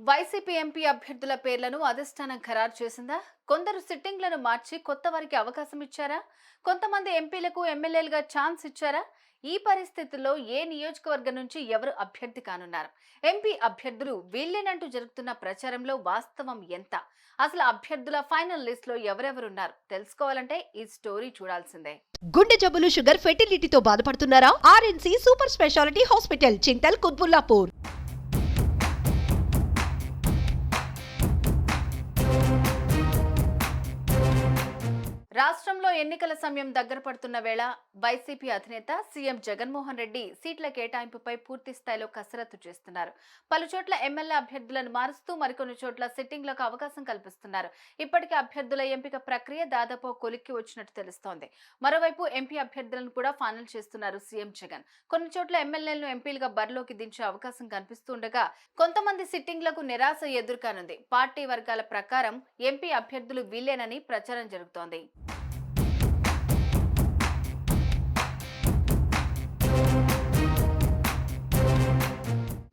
YCP MP అభ్యర్థుల పేర్లను అధిష్టానం ఖరారు చేసిందా? కొందరు సిట్టింగ్లను మార్చి కొత్త వారికి అవకాశం ఇచ్చారా? కొంతమంది ఎంపీలకు ఎమ్మెల్యేలుగా ఛాన్స్ ఇచ్చారా? ఈ పరిస్థితుల్లో ఏ నియోజకవర్గం నుంచి ఎవరు అభ్యర్థి కానున్నారు? ఎంపీ అభ్యర్థులు వీళ్ళేనంటూ జరుగుతున్న ప్రచారంలో వాస్తవం ఎంత? అసలు అభ్యర్థుల ఫైనల్ లిస్ట్ లో ఎవరెవరున్నారు తెలుసుకోవాలంటే ఈ స్టోరీ చూడాల్సిందే. గుండె జబ్బులు, షుగర్, ఫెర్టిలిటీతో బాధపడుతున్నారా? ఆర్ఎన్సి super speciality hospital, Chintal, Quthbullapur. రాష్ట్రంలో ఎన్నికల సమయం దగ్గర పడుతున్న వేళ వైసీపీ అధినేత సీఎం జగన్మోహన్ రెడ్డి సీట్ల కేటాయింపుపై పూర్తి స్థాయిలో కసరత్తు చేస్తున్నారు. పలు చోట్ల ఎమ్మెల్యే అభ్యర్థులను మారుస్తూ మరికొన్ని చోట్ల సిట్టింగ్లకు అవకాశం కల్పిస్తున్నారు. ఇప్పటికే అభ్యర్థుల ఎంపిక ప్రక్రియ దాదాపు కొలిక్కి వచ్చినట్టు తెలుస్తోంది. మరోవైపు ఎంపీ అభ్యర్థులను కూడా ఫైనల్ చేస్తున్నారు సీఎం జగన్. కొన్ని చోట్ల ఎమ్మెల్యేలను ఎంపీలుగా బరిలోకి దించే అవకాశం కనిపిస్తుండగా కొంతమంది సిట్టింగ్లకు నిరాశ ఎదుర్కానుంది. పార్టీ వర్గాల ప్రకారం ఎంపీ అభ్యర్థులు వీళ్ళేనని ప్రచారం జరుగుతోంది.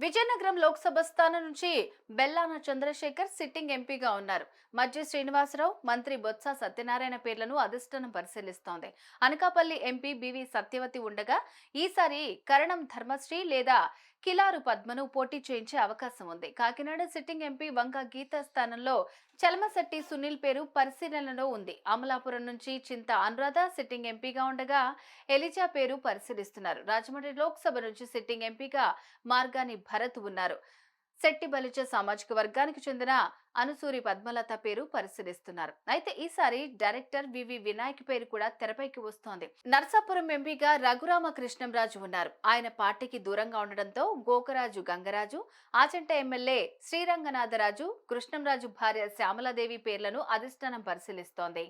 విజయనగరం లోక్సభ స్థానం నుంచి బెల్లాన చంద్రశేఖర్ సిట్టింగ్ ఎంపీగా ఉన్నారు. మజ్జి శ్రీనివాసరావు, మంత్రి బొత్స సత్యనారాయణ పేర్లను అధిష్టానం పరిశీలిస్తోంది. అనకాపల్లి ఎంపీ బివి సత్యవతి ఉండగా ఈసారి కరణం ధర్మశ్రీ లేదా కిలారు పద్మను పోటీ చేయించే అవకాశం ఉంది. కాకినాడ సిట్టింగ్ ఎంపీ వంక గీత స్థానంలో చలమశెట్టి సునీల్ పేరు పరిశీలనలో ఉంది. అమలాపురం నుంచి చింత అనురాధ సిట్టింగ్ ఎంపీగా ఉండగా ఎలిజా పేరు పరిశీలిస్తున్నారు. రాజమండ్రి లోక్సభ నుంచి సిట్టింగ్ ఎంపీగా మార్గాని భరత్ ఉన్నారు. శెట్టి బలిజ సామాజిక వర్గానికి చెందిన అనుసూరి పద్మలత పేరు పరిశీలిస్తున్నారు. అయితే ఈసారి డైరెక్టర్ వివి వినాయక్ పేరు కూడా తెరపైకి వస్తోంది. నర్సాపురం ఎంపీగా రఘురామకృష్ణంరాజు ఉన్నారు. ఆయన పార్టీకి దూరంగా ఉండడంతో గోకరాజు గంగరాజు, ఆచంట ఎమ్మెల్యే శ్రీరంగనాథరాజు, కృష్ణంరాజు భార్య శ్యామలాదేవి పేర్లను అధిష్టానం పరిశీలిస్తోంది.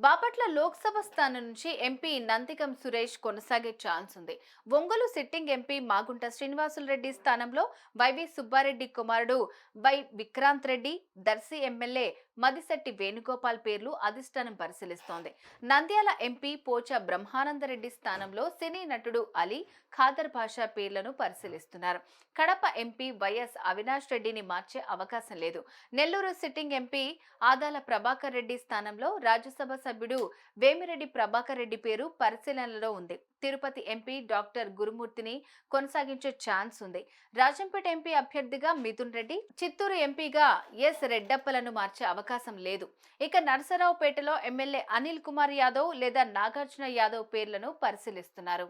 బాపట్ల లోక్సభ స్థానం నుంచి ఎంపీ నందిగం సురేష్ కొనసాగే ఛాన్స్ ఉంది. ఒంగోలు సిట్టింగ్ ఎంపీ మాగుంట శ్రీనివాసులు రెడ్డి స్థానంలో వైవి సుబ్బారెడ్డి కుమారుడు వై విక్రాంత్ రెడ్డి, దర్శి ఎమ్మెల్యే మదిశెట్టి వేణుగోపాల్ పేర్లు అధిష్టానం పరిశీలిస్తోంది. నంద్యాల ఎంపీ పోచ బ్రహ్మానందరెడ్డి స్థానంలో సినీ నటుడు అలీ, ఖాదర్ భాషా పేర్లను పరిశీలిస్తున్నారు. కడప ఎంపీ వైఎస్ అవినాష్ రెడ్డిని మార్చే అవకాశం లేదు. నెల్లూరు సిట్టింగ్ ఎంపీ ఆదాల ప్రభాకర్ రెడ్డి స్థానంలో రాజ్యసభ సభ్యుడు వేమిరెడ్డి ప్రభాకర్ రెడ్డి పేరు పరిశీలనలో ఉంది. తిరుపతి ఎంపీ డాక్టర్ గురుమూర్తిని కొనసాగించే ఛాన్స్ ఉంది. రాజంపేట ఎంపీ అభ్యర్థిగా మిథున్ రెడ్డి, చిత్తూరు ఎంపీగా ఎస్ రెడ్డప్పలను మార్చే అవకాశం లేదు. ఇక నరసరావుపేటలో ఎమ్మెల్యే అనిల్ కుమార్ యాదవ్ లేదా నాగార్జున యాదవ్ పేర్లను పరిశీలిస్తున్నారు.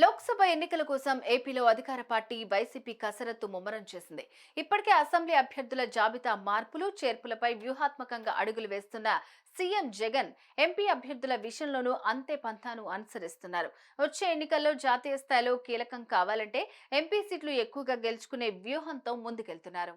లోక్సభ ఎన్నికల కోసం ఏపీలో అధికార పార్టీ వైసీపీ కసరత్తు ముమ్మరం చేసింది. ఇప్పటికే అసెంబ్లీ అభ్యర్థుల జాబితా మార్పులు చేర్పులపై వ్యూహాత్మకంగా అడుగులు వేస్తున్న సీఎం జగన్ ఎంపీ అభ్యర్థుల విషయంలోనూ అంతే పంథాను అనుసరిస్తున్నారు. వచ్చే ఎన్నికల్లో జాతీయ స్థాయిలో కీలకం కావాలంటే ఎంపీ సీట్లు ఎక్కువగా గెలుచుకునే వ్యూహంతో ముందుకెళ్తున్నారు.